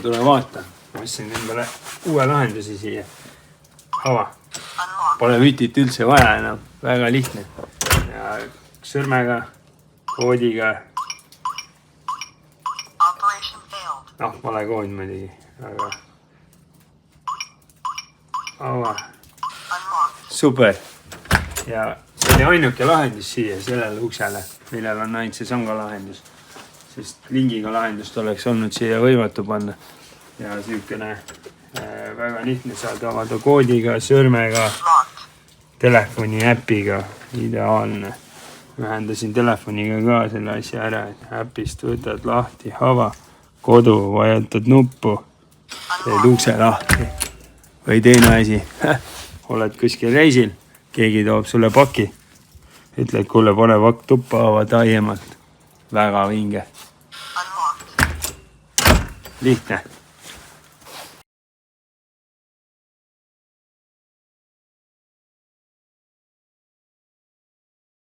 Tule vaata, ma ostsin endale uue lahendusi siia. Ava. Pole mütit üldse vaja enam, väga lihtne. Ja sõrmega, koodiga. Vale kood muidugi, aga ava. Super. Ja see oli ainuke lahendus siia sellele uksele, millel on ainult see sanga lahendus. Sest lingiga lahendust oleks olnud siia võimatu panna. Ja sihukene väga lihtne saad avada koodiga, sõrmega, telefoni äpiga. Ideaalne. Ühendasin telefoniga ka selle asja ära, et äpist võtad lahti, ava, kodu, vajutad nuppu, teed ukse lahti. Või teine asi, oled kuskil reisil, keegi toob sulle paki. Ütled, kuule, pane pakk tuppa, ava taiemalt. Väga vinge. Lihtne.